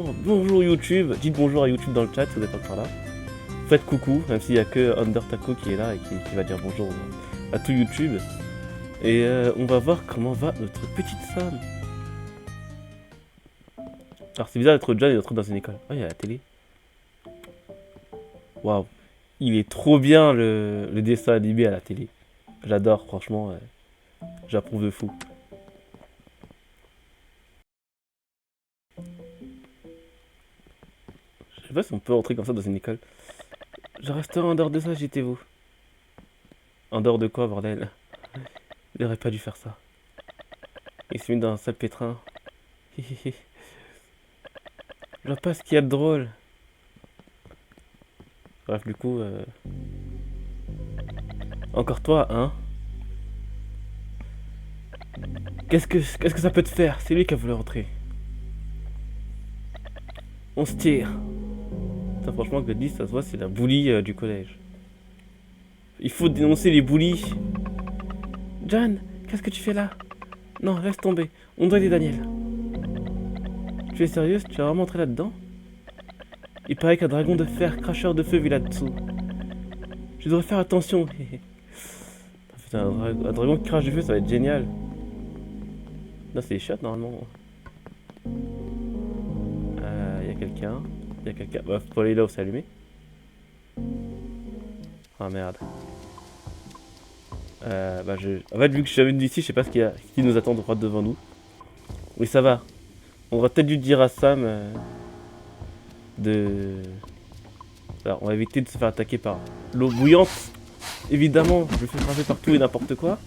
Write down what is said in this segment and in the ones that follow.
Bonjour YouTube, dites bonjour à YouTube dans le chat si vous êtes encore là. Faites coucou, même s'il n'y a que Undertaco qui est là et qui va dire bonjour à tout YouTube. Et on va voir comment va notre petite Sam. Alors c'est bizarre d'être John et d'être dans une école. Oh, il y a la télé. Waouh, il est trop bien le dessin animé à la télé. J'adore, franchement, j'approuve de fou. Je sais pas si on peut rentrer comme ça dans une école. Je resterai en dehors de ça, JT-vous. En dehors de quoi, bordel? Il aurait pas dû faire ça. Il s'est mis dans un sale pétrin. Je vois pas ce qu'il y a de drôle. Bref, du coup... Encore toi, hein? Qu'est-ce que ça peut te faire? C'est lui qui a voulu rentrer. On se tire. Ça, franchement, Gladys, ça se voit, c'est la bully du collège. Il faut dénoncer les bullies. John, qu'est-ce que tu fais là? Non, laisse tomber. On doit aider Daniel. Tu es sérieuse? Tu vas vraiment entrer là-dedans? Il paraît qu'un dragon de fer, cracheur de feu, vit là-dessous. Je devrais faire attention. Putain, un dragon qui crache du feu, ça va être génial. Non, c'est les chiottes, normalement. Y a quelqu'un. Y a quelqu'un. Bah, faut aller là où c'est allumé. Ah merde. Bah, En fait, vu que je suis venu d'ici, je sais pas ce qui nous attend droit devant nous. Oui, ça va. On aurait peut-être dû dire à Sam de... Alors, on va éviter de se faire attaquer par l'eau bouillante. Évidemment, je le fais frapper partout et n'importe quoi.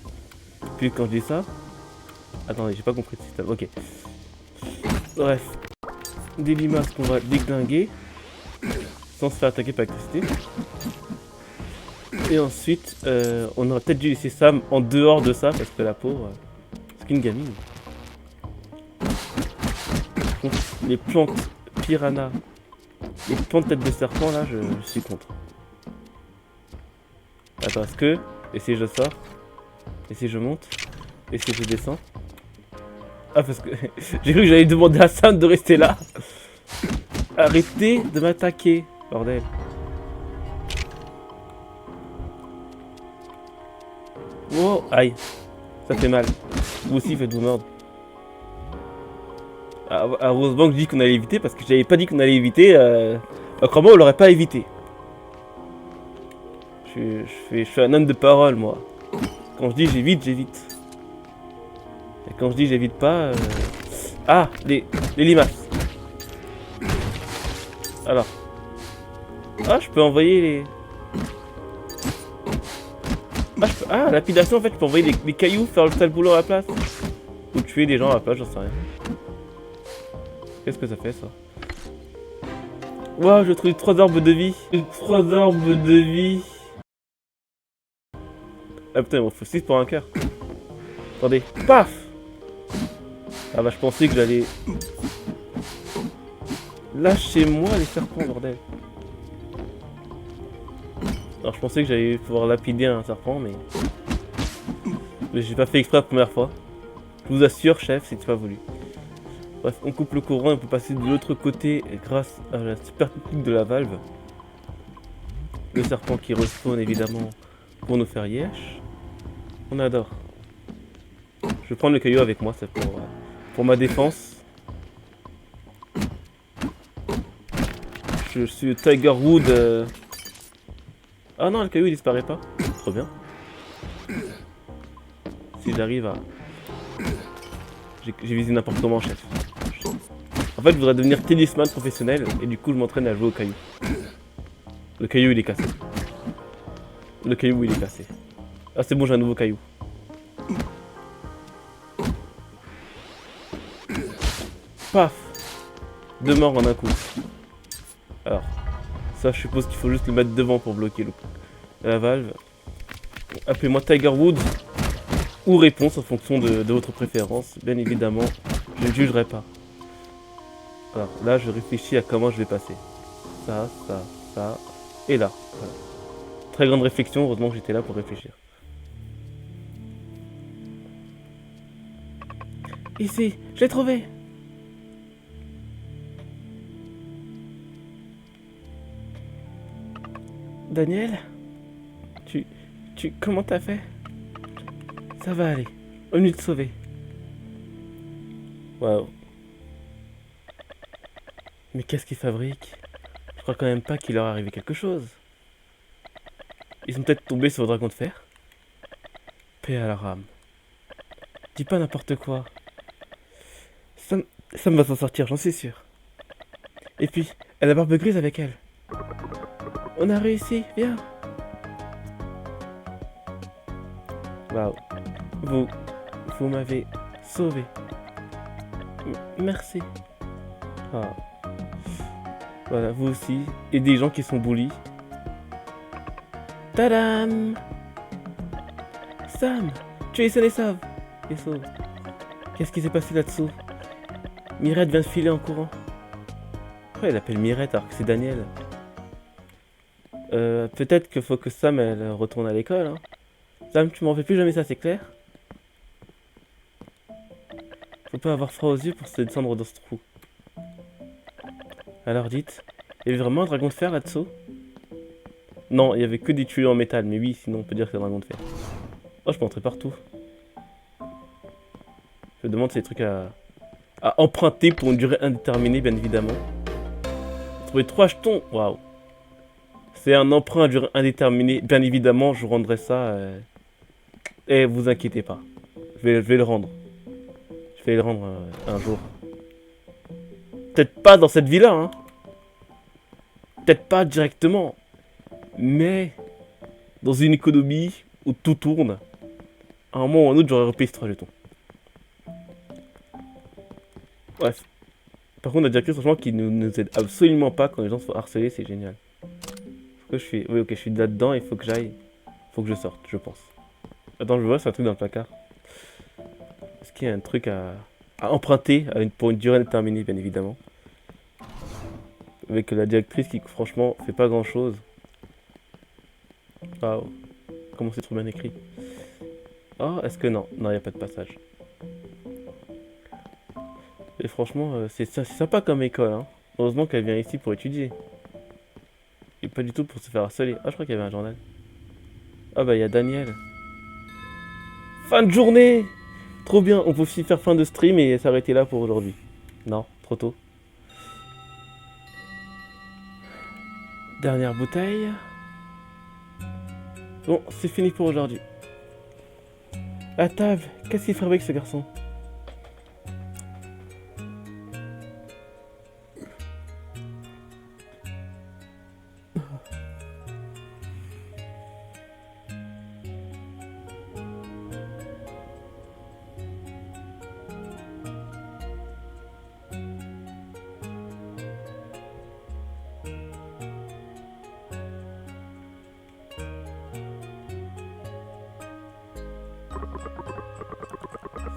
Puis quand je dis ça... Attendez, j'ai pas compris le système. Ok. Bref. Des limaces qu'on va déglinguer. Sans se faire attaquer par l'électricité. Et ensuite, on aurait peut-être dû laisser Sam en dehors de ça. Parce que la pauvre... c'est qu'une gamine. Donc, les plantes piranha, les plantes tête de serpent là, je suis contre. Attends, est-ce que... Et si je sors? Et si je monte? Et si je descends? Ah, parce que j'ai cru que j'allais demander à Sam de rester là. Arrêtez de m'attaquer, bordel. Oh, aïe. Ça fait mal. Vous aussi, faites-vous mordre. Ah, heureusement que je dis qu'on allait éviter, parce que j'avais pas dit qu'on allait éviter. Crois-moi, on l'aurait pas évité. Je suis un homme de parole, moi. Quand je dis j'évite, j'évite. Et quand je dis j'évite pas... Ah, les limaces. Alors. Ah, je peux envoyer les... Ah, lapidation, en fait, je peux envoyer les cailloux, faire le sale boulot à la place. Ou tuer des gens à la place, j'en sais rien. Qu'est-ce que ça fait, ça? Waouh, je trouve 3 arbres de vie. 3 arbres de vie. Ah putain, il m'en faut 6 pour un cœur. Attendez, paf! Ah bah je pensais que j'allais... Lâchez-moi les serpents, bordel. Alors je pensais que j'allais pouvoir lapider un serpent, mais j'ai pas fait exprès la première fois. Je vous assure, chef, c'est pas voulu. Bref, on coupe le courant et on peut passer de l'autre côté grâce à la super technique de la valve. Le serpent qui respawn évidemment pour nous faire yesh. On adore. Je vais prendre le caillou avec moi, c'est pour ma défense. Je suis Tiger Wood. Ah non, le caillou il disparaît pas. Trop bien. Si j'arrive à... J'ai visé n'importe comment, chef. En fait, je voudrais devenir tennisman professionnel et du coup, je m'entraîne à jouer au caillou. Le caillou il est cassé. Le caillou il est cassé. Ah, c'est bon, j'ai un nouveau caillou. Paf! 2 morts en un coup. Alors, ça, je suppose qu'il faut juste le mettre devant pour bloquer la valve. Appelez-moi Tiger Woods ou réponse en fonction de votre préférence. Bien évidemment, je ne jugerai pas. Alors là, je réfléchis à comment je vais passer. Ça, et là. Voilà. Très grande réflexion, heureusement que j'étais là pour réfléchir. Ici, je l'ai trouvé! Daniel? Tu... Comment t'as fait? Ça va aller. On est venu te sauver. Waouh. Mais qu'est-ce qu'ils fabriquent? Je crois quand même pas qu'il leur est arrivé quelque chose. Ils sont peut-être tombés sur le dragon de fer? Paix à leur âme. Dis pas n'importe quoi. Sam va s'en sortir, j'en suis sûr. Et puis, elle a la barbe grise avec elle. On a réussi, viens. Waouh. Vous m'avez sauvé. Merci. Ah. Voilà, vous aussi. Et des gens qui sont bullies. Tadam! Sam! Tu es sain et sauve! Et sauve. Qu'est-ce qui s'est passé là-dessous? Mirette vient de filer en courant. Pourquoi elle appelle Mirette alors que c'est Daniel? Peut-être qu'il faut que Sam elle retourne à l'école. Hein. Sam, tu m'en fais plus jamais ça, c'est clair? Faut pas avoir froid aux yeux pour se descendre dans ce trou. Alors dites, il y avait vraiment un dragon de fer là-dessous? Non, il y avait que des tuyaux en métal, mais oui, sinon on peut dire que c'est un dragon de fer. Oh, je peux entrer partout. Je me demande si c'est des trucs à emprunter pour une durée indéterminée, bien évidemment. J'ai trouvé 3 jetons, waouh. C'est un emprunt à durée indéterminée, bien évidemment, je rendrai ça. Et vous inquiétez pas, je vais le rendre. Je vais le rendre un jour. Peut-être pas dans cette vie-là, hein. Peut-être pas directement. Mais dans une économie où tout tourne, à un moment ou à un autre, j'aurais repayé ces 3 jetons. Bref. Par contre, la directrice, franchement, qui nous aide absolument pas quand les gens sont harcelés, c'est génial. Pourquoi je suis... Oui, ok, je suis là-dedans, il faut que j'aille. Il faut que je sorte, je pense. Attends, je vois, c'est un truc dans le placard. Est-ce qu'il y a un truc à emprunter pour une durée indéterminée, bien évidemment. Avec la directrice qui, franchement, fait pas grand-chose. Waouh. Comment c'est trop bien écrit. Oh, est-ce que non? Non, il n'y a pas de passage. Et franchement, c'est sympa comme école, hein. Heureusement qu'elle vient ici pour étudier. Et pas du tout pour se faire harceler. Ah, je crois qu'il y avait un journal. Ah bah, il y a Daniel. Fin de journée! Trop bien, on peut aussi faire fin de stream et s'arrêter là pour aujourd'hui. Non, trop tôt. Dernière bouteille. Bon, c'est fini pour aujourd'hui. À table, qu'est-ce qu'il fabrique ce garçon?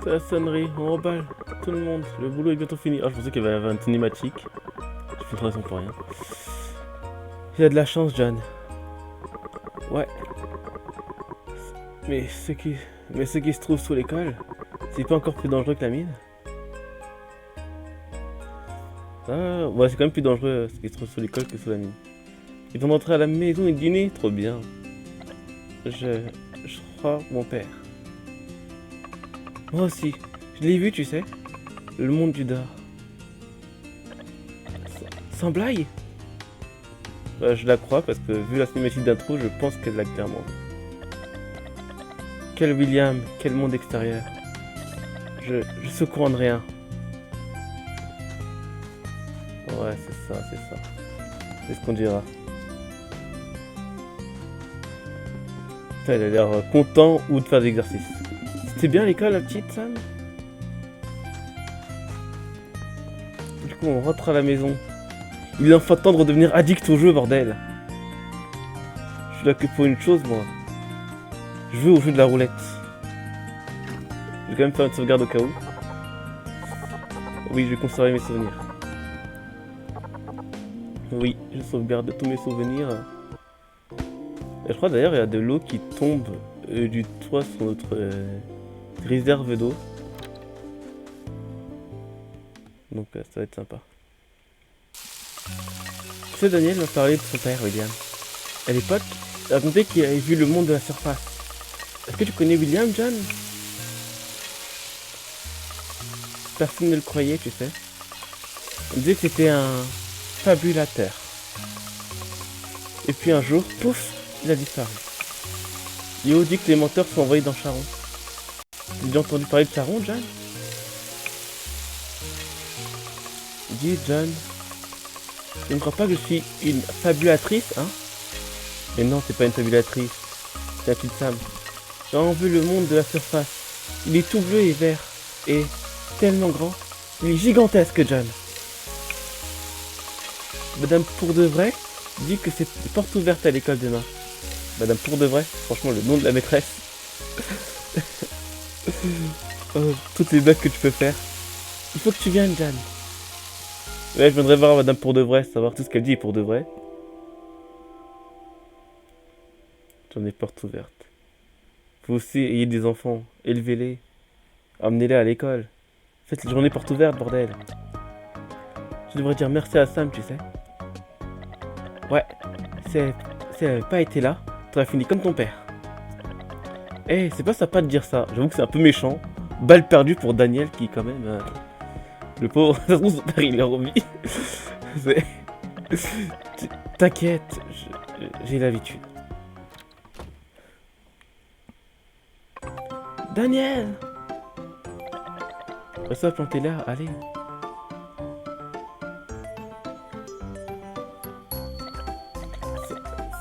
C'est la sonnerie, on emballe tout le monde, le boulot est bientôt fini. Ah, je pensais qu'il y avait une cinématique. Je fais une raison pour rien. Il a de la chance, John. Ouais. Mais ce qui se trouve sous l'école, c'est pas encore plus dangereux que la mine? Ah, ouais, c'est quand même plus dangereux ce qui se trouve sous l'école que sous la mine. Ils vont rentrer à la maison et dîner, trop bien. Je crois mon père. Moi aussi, je l'ai vu, tu sais. Le monde du dehors. Sans blague? Je la crois parce que vu la cinématique d'intro, je pense qu'elle l'a clairement vu. Quel William, quel monde extérieur. Je secours en rien. Ouais, c'est ça, c'est ça. C'est ce qu'on dira. Putain, elle a l'air content ou de faire des exercices. C'était bien l'école, la petite Sam? Du coup, on rentre à la maison. Il est enfin temps de redevenir addict au jeu, bordel. Je suis là que pour une chose, moi. Je veux au jeu de la roulette. Je vais quand même faire une sauvegarde au cas où. Oui, je vais conserver mes souvenirs. Oui, je sauvegarde tous mes souvenirs. Et je crois d'ailleurs il y a de l'eau qui tombe du toit sur notre réserve d'eau. Donc ça va être sympa. Tu sais, Daniel m'a parlé de son père, William. à l'époque, racontait qu'il avait vu le monde de la surface. Est-ce que tu connais William, John? Personne ne le croyait, tu sais. On disait que c'était un fabulateur. Et puis un jour, pouf, il a disparu. Léo dit que les menteurs sont envoyés dans Charon. Tu as déjà entendu parler de Charon, John? Dis, John, tu ne crois pas que je suis une fabulatrice, hein? Mais non, c'est pas une fabulatrice. C'est la petite Sam. J'en veux le monde de la surface. Il est tout bleu et vert. Et tellement grand. Il est gigantesque, John. Madame Pour de Vrai dit que c'est porte ouverte à l'école demain. Madame Pour de Vrai, franchement, le nom de la maîtresse. Oh, toutes les blagues que tu peux faire. Il faut que tu viennes, John. Ouais, je viendrai voir Madame Pour de Vrai, savoir tout ce qu'elle dit est pour de vrai. J'en ai porte ouverte. Vous aussi, ayez des enfants, élevez-les, emmenez-les à l'école. Faites les journées porte ouverte, bordel. Je devrais dire merci à Sam, tu sais. Ouais, si elle avait pas été là, t'aurais fini comme ton père. Eh, c'est pas sympa de dire ça, j'avoue que c'est un peu méchant. Balle perdue pour Daniel qui, quand même. Le pauvre, ça se trouve, son père il est remis. T'inquiète, j'ai l'habitude. Daniel! Reste planté là, allez.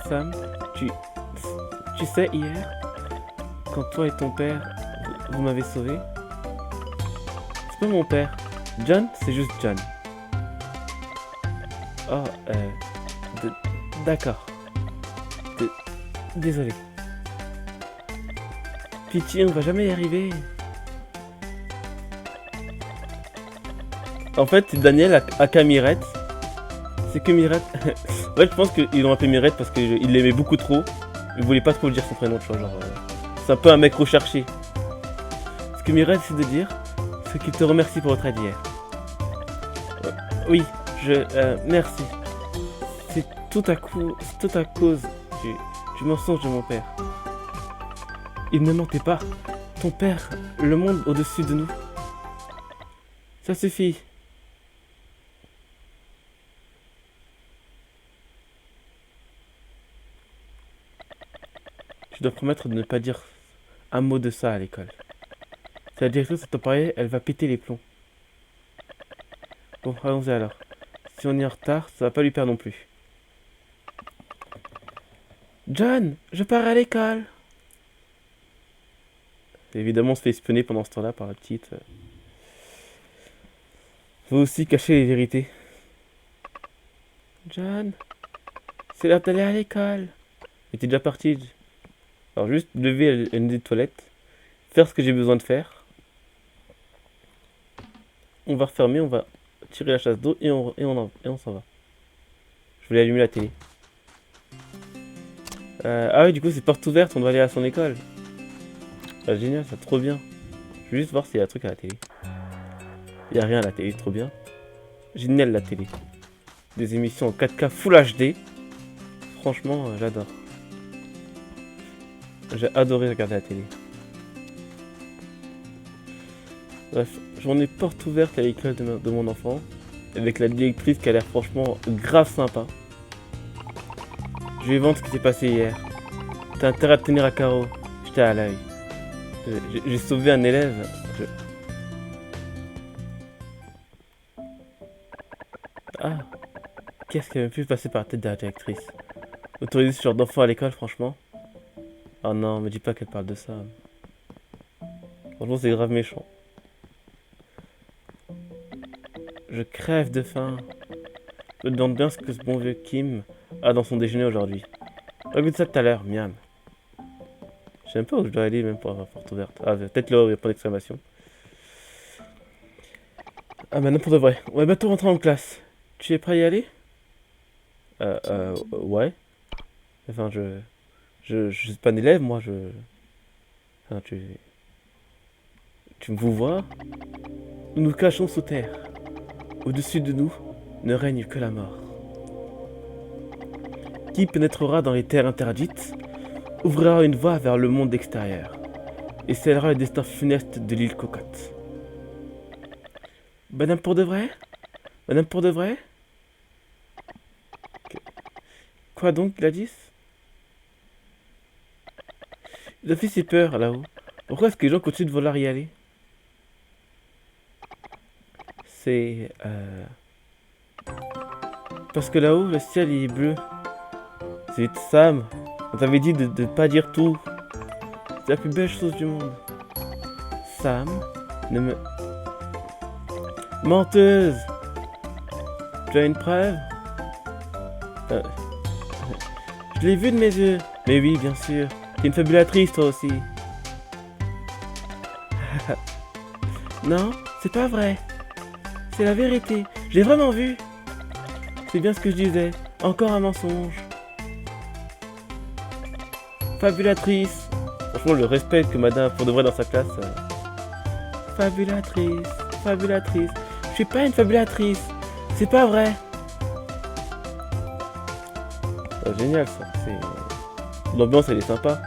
Sam, tu sais, hier, quand toi et ton père, vous m'avez sauvé, c'est pas mon père. John, c'est juste John. Oh, d'accord. Désolé. Pitié, on va jamais y arriver. En fait, Daniel a qu'à Mirette. C'est que Mirette. Ouais, je pense qu'ils l'ont appelé Mirette parce qu'il l'aimait beaucoup trop. Il voulait pas trop dire son prénom, tu vois, genre. C'est un peu un mec recherché. Ce que Mirette essaie de dire, c'est qu'il te remercie pour votre aide hier. Oui, merci. C'est tout à cause du mensonge de mon père. Il ne mentait pas. Ton père, le monde au-dessus de nous. Ça suffit. Je dois promettre de ne pas dire un mot de ça à l'école. Si la directrice t'en parler, elle va péter les plombs. Bon, allons-y alors. Si on est en retard, ça va pas lui perdre non plus. John, je pars à l'école. Évidemment, on se fait espionner pendant ce temps-là par la petite. Faut aussi cacher les vérités. John, c'est l'heure d'aller à l'école. Mais t'es déjà parti. Alors juste lever une des toilettes, faire ce que j'ai besoin de faire. On va refermer, on va tirer la chasse d'eau et on s'en va. Je voulais allumer la télé. Ah oui, du coup c'est porte ouverte, on doit aller à son école. Ah, génial, ça, trop bien. Je vais juste voir s'il y a un truc à la télé. Il n'y a rien à la télé, trop bien. Génial la télé. Des émissions en 4K Full HD. Franchement, j'adore. J'ai adoré regarder la télé. Bref, j'en ai porte ouverte à l'école de mon enfant. Avec la directrice qui a l'air franchement grave sympa. Je vais vendre ce qui s'est passé hier. T'as intérêt à te tenir à carreau. J'étais à l'œil. J'ai sauvé un élève. Ah, qu'est-ce qui avait pu passer par la tête de la directrice? Autoriser ce genre d'enfant à l'école, franchement. Oh non, me dis pas qu'elle parle de ça. Franchement, c'est grave méchant. Je crève de faim. Je me demande bien ce que ce bon vieux Kim a dans son déjeuner aujourd'hui. Regarde ça tout à l'heure, miam. Je sais même pas où je dois aller, même pour avoir porte ouverte. Ah, peut-être là où il y a point d'exclamation. Ah, maintenant pour de vrai. On va bientôt rentrer en classe. Tu es prêt à y aller? Ouais. Enfin, je suis pas un élève, moi, Enfin, tu me vois? Nous nous cachons sous terre. Au-dessus de nous ne règne que la mort. Qui pénétrera dans les terres interdites ouvrira une voie vers le monde extérieur et scellera le destin funeste de l'île Cocotte. Madame pour de vrai? Madame pour de vrai? Quoi donc, Gladys? Il a fait si peur là-haut. Pourquoi est-ce que les gens continuent de vouloir y aller? C'est... Parce que là-haut, le ciel il est bleu. C'est Sam. On t'avait dit de pas dire tout. C'est la plus belle chose du monde. Sam, ne me... Menteuse! Tu as une preuve? Je l'ai vu de mes yeux. Mais oui, bien sûr. T'es une fabulatrice, toi aussi. Non, c'est pas vrai. C'est la vérité. Je l'ai vraiment vu. C'est bien ce que je disais. Encore un mensonge. Fabulatrice. Franchement, le respect que madame pour de vrai dans sa classe. Fabulatrice. Fabulatrice. Je suis pas une fabulatrice. C'est pas vrai. Oh, génial ça. L'ambiance elle est sympa.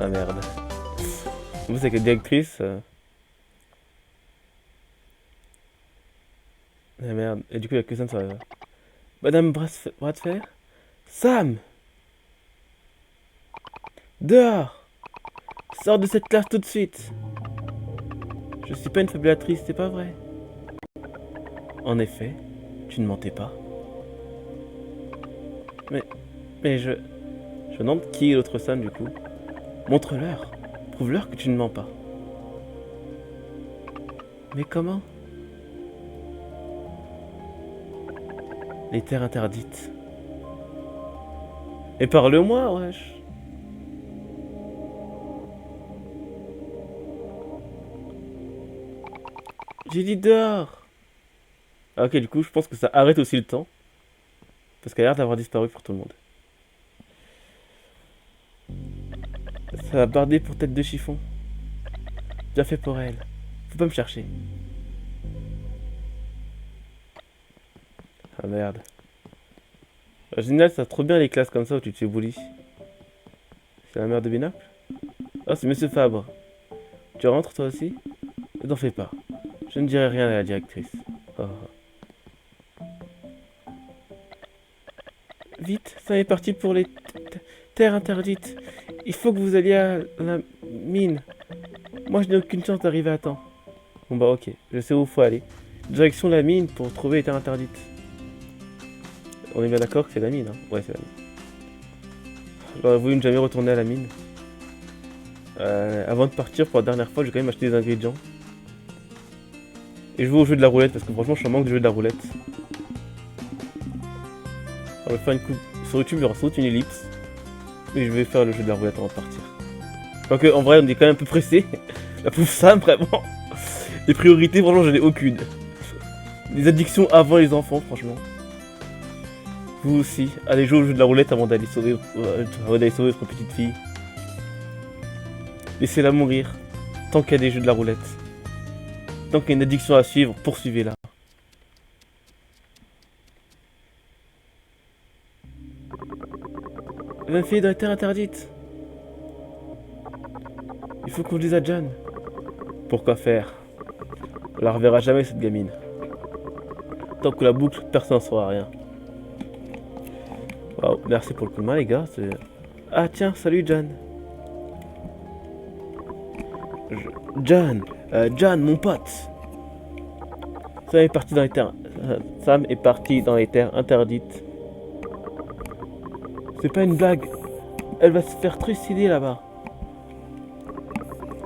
Ah merde. En plus avec la directrice. Ah merde. Et du coup il y a que ça sur la... Madame Bras de fer. Sam. Dehors. Sors de cette classe tout de suite. Je suis pas une fabulatrice, c'est pas vrai. En effet, tu ne mentais pas. Mais je me demande qui est l'autre Sam du coup. Montre-leur. Prouve-leur que tu ne mens pas. Mais comment? Les terres interdites. Et parle-moi, wesh. J'ai dit dehors. Ah, ok, du coup, je pense que ça arrête aussi le temps. Parce qu'elle a l'air d'avoir disparu pour tout le monde. Ça va barder pour tête de chiffon. Bien fait pour elle. Faut pas me chercher. Ah merde. En général, ça trop bien les classes comme ça où tu te fais bully. C'est la mère de Binocle? Oh, c'est Monsieur Fabre. Tu rentres toi aussi? Ne t'en fais pas. Je ne dirai rien à la directrice. Oh. Vite, ça est parti pour les terres interdites. Il faut que vous alliez à la mine. Moi, je n'ai aucune chance d'arriver à temps. Bon bah ok, je sais où il faut aller. Direction la mine pour trouver les terres interdites. On est bien d'accord que c'est la mine, hein? Ouais, c'est la mine. J'aurais voulu ne jamais retourner à la mine. Avant de partir pour la dernière fois, j'ai quand même acheté des ingrédients. Et je joue au jeu de la roulette parce que franchement, je suis en manque de jeu de la roulette. On va faire une coupe sur YouTube, il y aura sans doute une ellipse. Et je vais faire le jeu de la roulette avant de partir. Quoique, en vrai, on est quand même un peu pressé. La pauvre Sam, vraiment. Les priorités, franchement, j'en ai aucune. Les addictions avant les enfants, franchement. Vous aussi, allez jouer au jeu de la roulette avant d'aller sauver votre petite fille. Laissez-la mourir. Tant qu'il y a des jeux de la roulette. Tant qu'il y a une addiction à suivre, poursuivez-la. La même fille dans la terre interdite. Il faut qu'on le dise à John. Pourquoi faire? On la reverra jamais cette gamine. Tant que la boucle, personne n'en saura rien. Waouh, merci pour le coup de main les gars. Ah tiens, salut John. John, mon pote. Sam est parti dans les terres interdites. C'est pas une blague. Elle va se faire trucider là-bas.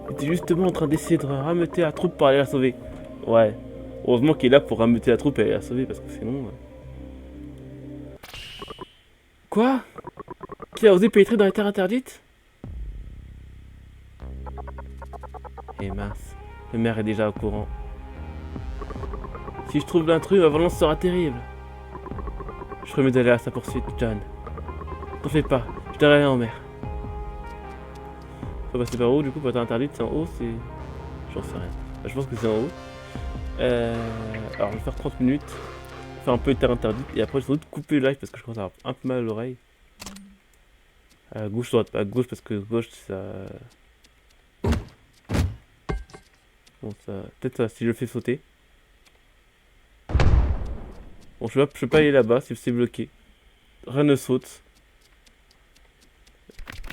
Il était justement en train d'essayer de rameuter la troupe pour aller la sauver. Ouais. Heureusement qu'il est là pour rameuter la troupe et aller la sauver parce que sinon... Quoi? Qui a osé pénétrer dans les terres interdites? Eh mince, le maire est déjà au courant. Si je trouve l'intrus, ma violence sera terrible. Je ferai mieux d'aller à sa poursuite, John. T'en fais pas, je dirai rien au maire. Faut passer par où du coup pour être interdite? C'est en haut, c'est... J'en sais rien. Je pense que c'est en haut. Alors je vais faire 30 minutes. faire un peu terre interdite et après sans doute couper le live parce que je commence à avoir un peu mal à l'oreille. À gauche, droite, à gauche parce que gauche ça. Bon, ça. Peut-être ça, si je le fais sauter. Bon, je peux pas aller là-bas, c'est bloqué. Rien ne saute.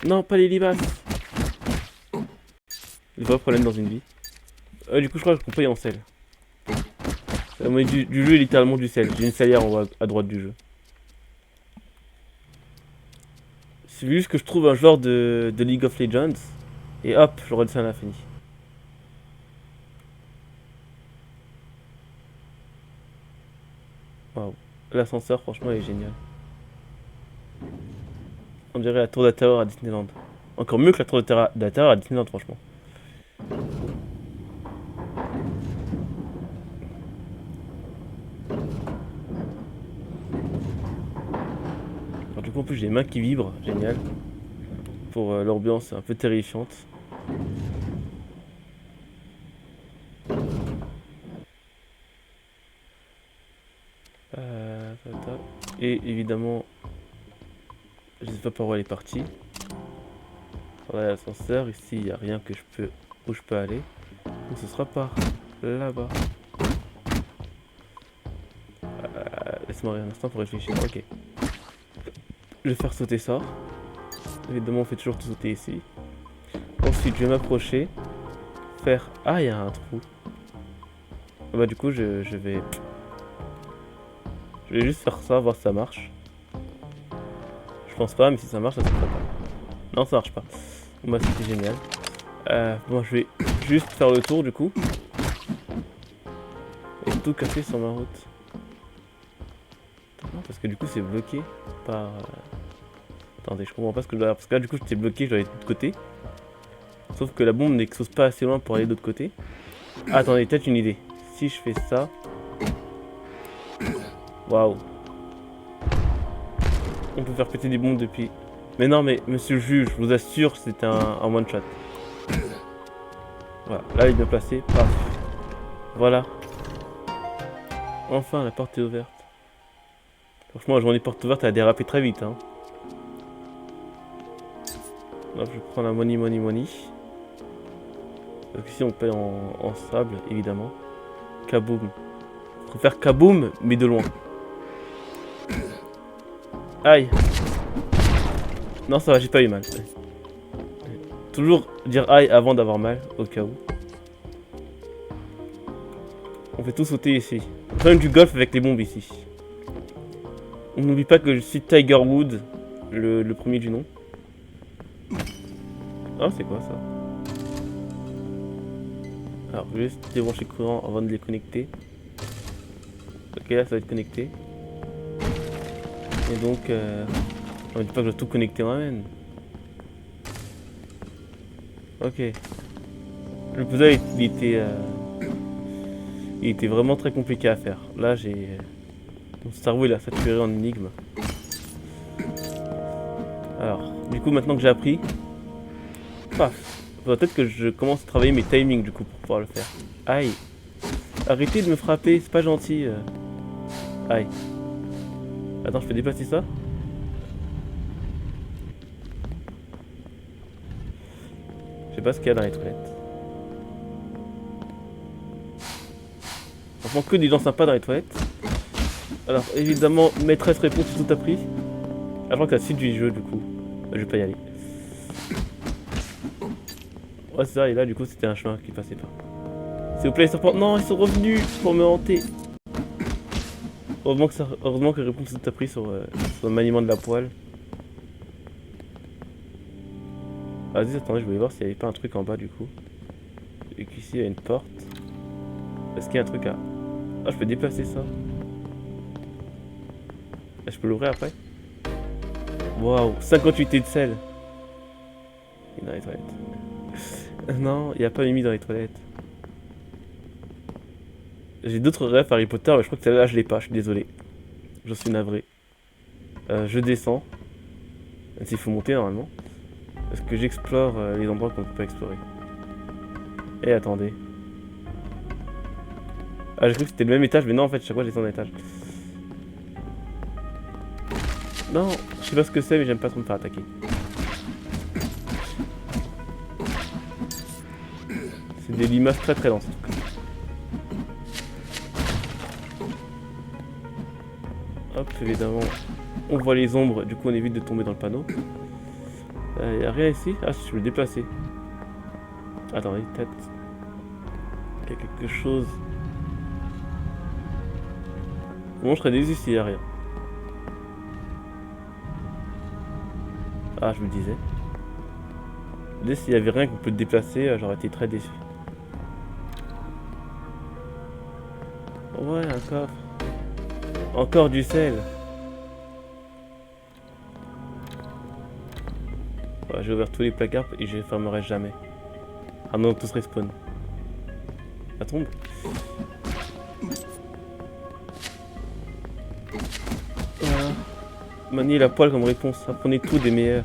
Non, pas les limaces. Les vrais problèmes dans une vie. Du coup, je crois qu'on peut y en sel. La monnaie du jeu est littéralement du sel. J'ai une salière en haut à droite du jeu. C'est juste que je trouve un joueur de League of Legends. Et hop, je redescends à l'infini. Waouh. L'ascenseur, franchement, est génial. On dirait la tour de Terror à Disneyland. Encore mieux que la tour de Terror à Disneyland, franchement. Alors, du coup, en plus, j'ai les mains qui vibrent. Génial. Pour l'ambiance un peu terrifiante. Et évidemment, je sais pas par où elle est partie. Voilà l'ascenseur, ici il n'y a rien que où je peux aller. Donc ce sera par là-bas. Laisse-moi un instant pour réfléchir. Ok. Je vais faire sauter ça. Évidemment on fait toujours tout sauter ici. Ensuite je vais m'approcher. Faire... Ah il y a un trou. Bah du coup je vais... Je vais juste faire ça, voir si ça marche. Je pense pas, mais si ça marche, ça se fera pas. Non, ça marche pas. Bon, bah, c'était génial. Bon, je vais juste faire le tour du coup. Et tout casser sur ma route. Non, parce que du coup, c'est bloqué par. Attendez, je comprends pas ce que je dois faire. Parce que là, du coup, j'étais bloqué, je dois aller de l'autre côté. Sauf que la bombe n'expose pas assez loin pour aller de l'autre côté. Ah, attendez, peut-être une idée. Si je fais ça. Waouh. On peut faire péter des bombes depuis. Mais non, mais monsieur le juge, je vous assure, c'était un one shot. Voilà, là il est bien placé. Paf. Voilà. Enfin, la porte est ouverte. Franchement, la journée porte ouverte, elle a dérapé très vite. Hein. Là, je prends la money. Donc ici, on paye en sable, évidemment. Kaboom. Je préfère kaboom, mais de loin. Aïe. Non, ça va, j'ai pas eu mal. Toujours dire aïe avant d'avoir mal, au cas où. On fait tout sauter ici. On fait même du golf avec les bombes ici. On n'oublie pas que je suis Tiger Wood, le premier du nom. Ah, c'est quoi ça? Alors, je vais juste débrancher le courant avant de les connecter. Ok, là ça va être connecté. Et donc, on ne dit pas que je dois tout connecter moi-même. Ok. Le puzzle, il était vraiment très compliqué à faire. Là, j'ai... Mon cerveau, il a saturé en énigme. Alors, du coup, maintenant que j'ai appris... Paf. Faudrait peut-être que je commence à travailler mes timings, du coup, pour pouvoir le faire. Aïe. Arrêtez de me frapper, c'est pas gentil. Aïe. Attends, je peux déplacer ça? Je sais pas ce qu'il y a dans les toilettes. Franchement, que des gens sympas dans les toilettes. Alors, évidemment, maîtresse répond si tout a pris. Ah, je crois que c'est la suite du jeu, du coup. Je vais pas y aller. Ouais, c'est ça, et là, du coup, c'était un chemin qui passait pas. S'il vous plaît, les serpents. Non, ils sont revenus pour me hanter. Heureusement que réponse tout a pris sur le maniement de la poêle. Vas-y, attendez, je voulais voir s'il n'y avait pas un truc en bas, du coup. Et qu'ici, il y a une porte. Est-ce qu'il y a un truc à... Ah, je peux déplacer ça. Je peux l'ouvrir après. Waouh, 58 de sel. Il est dans les toilettes. Non, il n'y a pas Mimi dans les toilettes. J'ai d'autres rêves Harry Potter, mais je crois que celle-là, je l'ai pas, je suis désolé. J'en suis navré. Je descends. Même s'il faut monter normalement. Parce que j'explore les endroits qu'on ne peut pas explorer. Et attendez. Ah, j'ai cru que c'était le même étage, mais non, en fait, chaque fois, je descends d'un étage. Non, je sais pas ce que c'est, mais j'aime pas trop me faire attaquer. C'est des limaces très très denses. Hop, évidemment, on voit les ombres, du coup on évite de tomber dans le panneau. Y a rien ici? Ah, je peux le déplacer. Attendez, peut-être. Il y a quelque chose. Bon, je serais déçu s'il y a rien. Ah, je me disais. Dès s'il y avait rien qu'on peut déplacer, j'aurais été très déçu. Ouais, un coffre. Encore du sel. Ouais, j'ai ouvert tous les placards et je les fermerai jamais. Ah non, tous respawn. Ça tombe. Voilà. Manier la poêle comme réponse. Apprenez tout des meilleurs.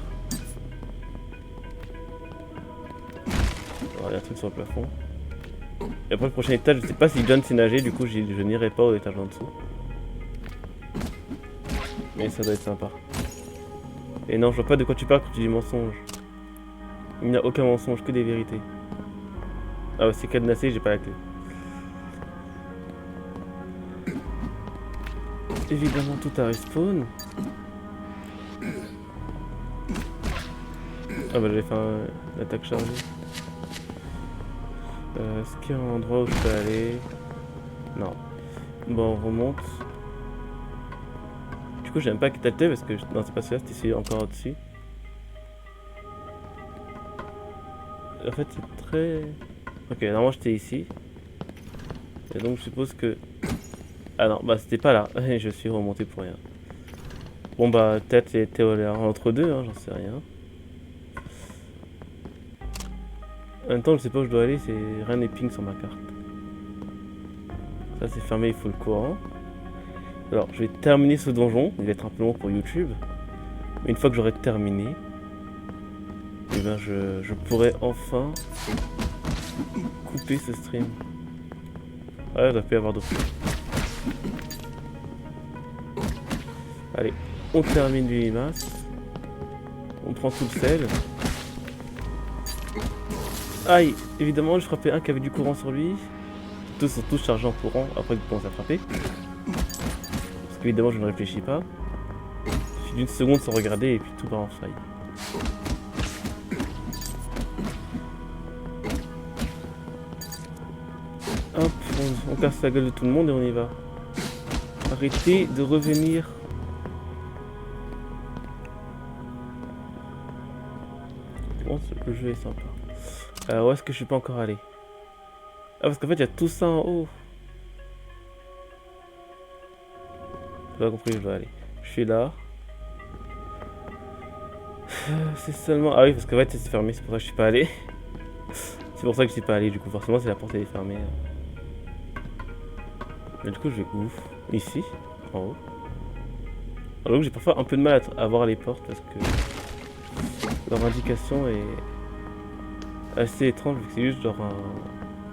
Alors, il y a un truc sur le plafond. Et après le prochain étage, je sais pas si John sait nager, du coup je n'irai pas au étage en dessous. Mais ça doit être sympa. Et non, je vois pas de quoi tu parles quand tu dis mensonge. Il n'y a aucun mensonge, que des vérités. Ah ouais, c'est cadenassé, j'ai pas la clé. Évidemment, tout a respawn. Ah bah j'avais fait une attaque chargée. Est-ce qu'il y a un endroit où je peux aller? Non. Bon, on remonte. Du coup, j'aime pas quitter le thé parce que... Non, c'est pas celui-là, c'est ici, encore au-dessus. En fait, c'est très... Ok, normalement, j'étais ici. Et donc, je suppose que... Ah non, bah c'était pas là. Je suis remonté pour rien. Bon, bah, peut-être c'était entre deux, hein, j'en sais rien. En même temps, je sais pas où je dois aller, rien n'est ping sur ma carte. Ça, c'est fermé, il faut le courant. Alors, je vais terminer ce donjon. Il va être un peu long pour YouTube. Mais une fois que j'aurai terminé, eh ben je pourrai enfin couper ce stream. Ouais, il doit plus y avoir d'autres. Allez, on termine les limaces. On prend tout le sel. Aïe, évidemment, je frappais un qui avait du courant sur lui. Tous sont tous chargés en courant après qu'ils commencent à frapper. Parce qu'évidemment, je ne réfléchis pas. Il suffit d'une seconde sans regarder et puis tout part en faille. Hop, on casse la gueule de tout le monde et on y va. Arrêtez de revenir. Bon, le jeu est sympa. Où est-ce que je suis pas encore allé? Ah, parce qu'en fait, il y a tout ça en haut. J'ai pas compris où je dois aller. Je suis là. C'est seulement... Ah oui, parce qu'en fait, c'est fermé, c'est pour ça que je suis pas allé. C'est pour ça que je suis pas allé, du coup, forcément, c'est la porte elle est fermée. Mais du coup, je vais où? Ici, en haut. Alors que j'ai parfois un peu de mal à voir les portes parce que leur indication est assez étrange, vu que c'est juste genre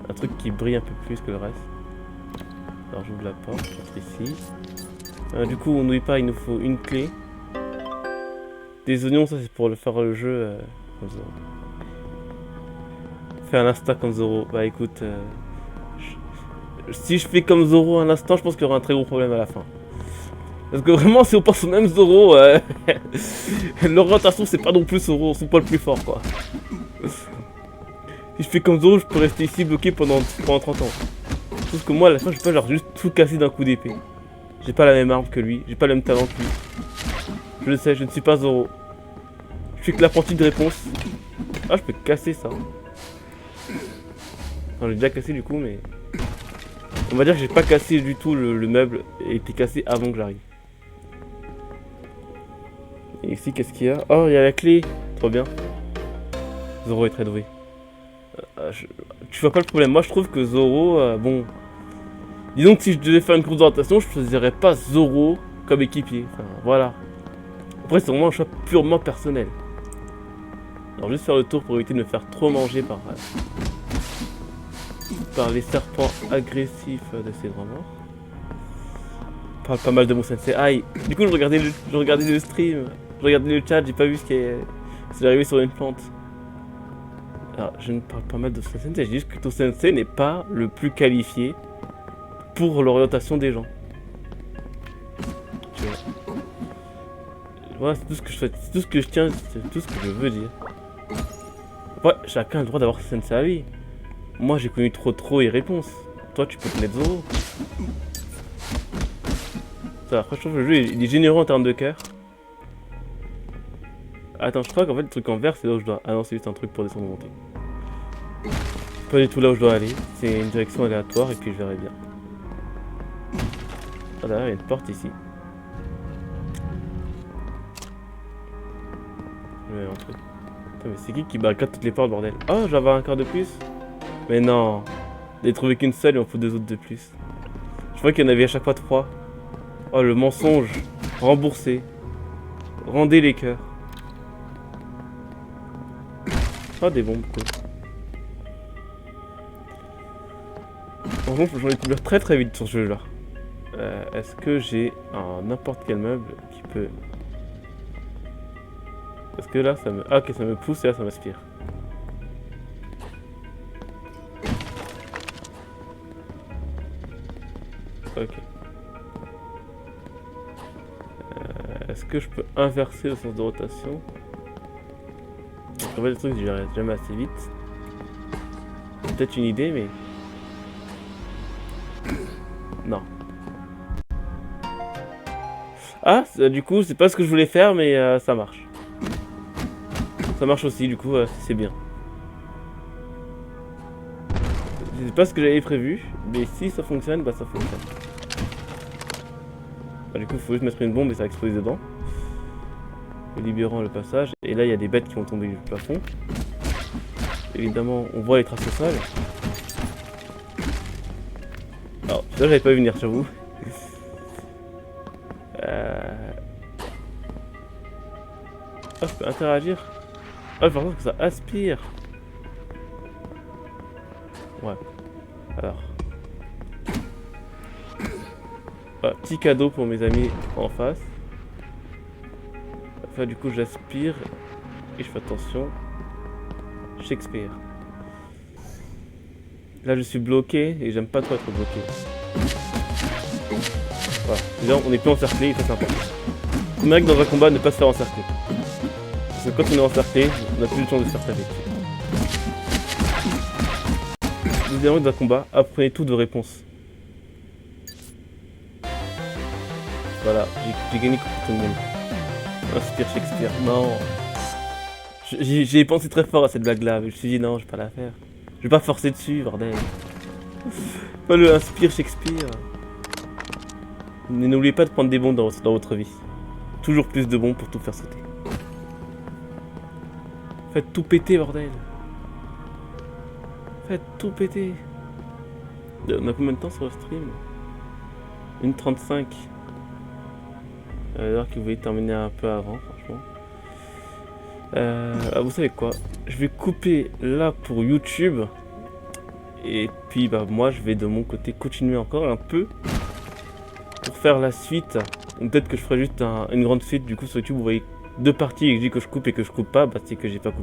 un truc qui brille un peu plus que le reste. Alors j'ouvre la porte, j'entre ici. Du coup, on n'oublie pas, il nous faut une clé. Des oignons, ça c'est pour faire le jeu comme Zoro. Faire un instant comme Zoro. Bah écoute, si je fais comme Zoro un instant, je pense qu'il y aura un très gros problème à la fin. Parce que vraiment, si on pense au même Zoro, l'orientation c'est pas non plus son poil plus fort quoi. Si je fais comme Zoro, je peux rester ici bloqué pendant 30 ans. Sauf que moi, à la fin, je peux pas genre juste tout casser d'un coup d'épée. J'ai pas la même arme que lui, j'ai pas le même talent que lui. Je le sais, je ne suis pas Zoro. Je suis que l'apprenti de réponse. Ah, je peux casser ça. Enfin, j'ai déjà cassé du coup, mais... On va dire que j'ai pas cassé du tout le meuble et était cassé avant que j'arrive. Et ici, qu'est-ce qu'il y a? Oh, il y a la clé. Trop bien. Zoro est très doué. Tu vois pas le problème. Moi, je trouve que Zoro, bon... Disons que si je devais faire une course d'orientation, je choisirais pas Zoro comme équipier. Enfin, voilà. Après, c'est vraiment un choix purement personnel. Alors, juste faire le tour pour éviter de me faire trop manger par les serpents agressifs de ces draps morts. parle pas mal de mon sensei. Aïe. Du coup, je regardais le stream. Je regardais le chat, j'ai pas vu ce qui est... C'est arrivé sur une plante. Alors, je ne parle pas mal de ton sensei, j'ai dit juste que ton sensei n'est pas le plus qualifié pour l'orientation des gens. Tu vois. Voilà, c'est tout ce que je fais, c'est tout ce que je tiens, c'est tout ce que je veux dire. Ouais, chacun a le droit d'avoir sa sensei à lui. Moi, j'ai connu trop et réponse. Toi, tu peux connaître Zoro. Ça, après, je trouve que le jeu il est généreux en termes de cœur. Attends, je crois qu'en fait, le truc en vert, c'est là où je dois... Ah non, c'est juste un truc pour descendre monter. Pas du tout là où je dois aller. C'est une direction aléatoire et puis je verrai bien. Ah, derrière, il y a une porte ici. Je vais entrer. Putain, mais c'est qui barricade toutes les portes, bordel? Oh, j'avais un quart de plus. Mais non. J'ai trouvé qu'une seule et on fout deux autres de plus. Je crois qu'il y en avait à chaque fois 3. Oh, le mensonge. Remboursé. Rendez les cœurs. Ah, des bombes, cool. Par contre, j'en ai découvert très vite sur ce jeu-là. Est-ce que j'ai n'importe quel meuble qui peut... Parce que là, ça me... Ah, ok, ça me pousse et là, ça m'aspire. Ok. Est-ce que je peux inverser le sens de rotation? En fait, le truc, j'y arrive jamais assez vite. C'est peut-être une idée, mais... Non. Ah, du coup, c'est pas ce que je voulais faire, mais ça marche. Ça marche aussi, du coup, c'est bien. C'est pas ce que j'avais prévu, mais si ça fonctionne, bah ça fonctionne. Bah, du coup, il faut juste mettre une bombe et ça va exploser dedans. Libérant le passage. Et là, il y a des bêtes qui vont tomber du plafond. Évidemment, on voit les traces au sol. Alors, ça, j'avais pas vu venir, j'avoue. Ah, je peux interagir. Ah, par contre, que ça aspire. Ouais. Alors. Ah, petit cadeau pour mes amis en face. Enfin, du coup, j'aspire. Et je fais attention. Shakespeare. Là, je suis bloqué et j'aime pas trop être bloqué. Voilà. Déjà, on est plus encerclé et ça, c'est important. C'est vrai que dans un combat, ne pas se faire encercler. Parce que quand on est encerclé, on n'a plus de chance de se faire taper. Évidemment, dans un combat, apprenez tout de réponse. Voilà, j'ai gagné contre tout le monde. Inspire Shakespeare. Non. J'ai pensé très fort à cette blague-là, mais je me suis dit non, je vais pas la faire. Je vais pas forcer dessus, bordel. Pas le inspire Shakespeare. N'oubliez pas de prendre des bombes dans votre vie. Toujours plus de bombes pour tout faire sauter. Faites tout péter, bordel. Faites tout péter. On a combien de temps sur le stream? 1h35. Alors que vous voulez terminer un peu avant, franchement. Vous savez quoi? Je vais couper là pour YouTube. Et puis bah moi je vais de mon côté continuer encore un peu pour faire la suite. Peut-être que je ferai juste une grande suite du coup sur YouTube. Vous voyez 2 parties et que je dis que je coupe et que je coupe pas, bah c'est que j'ai pas coupé.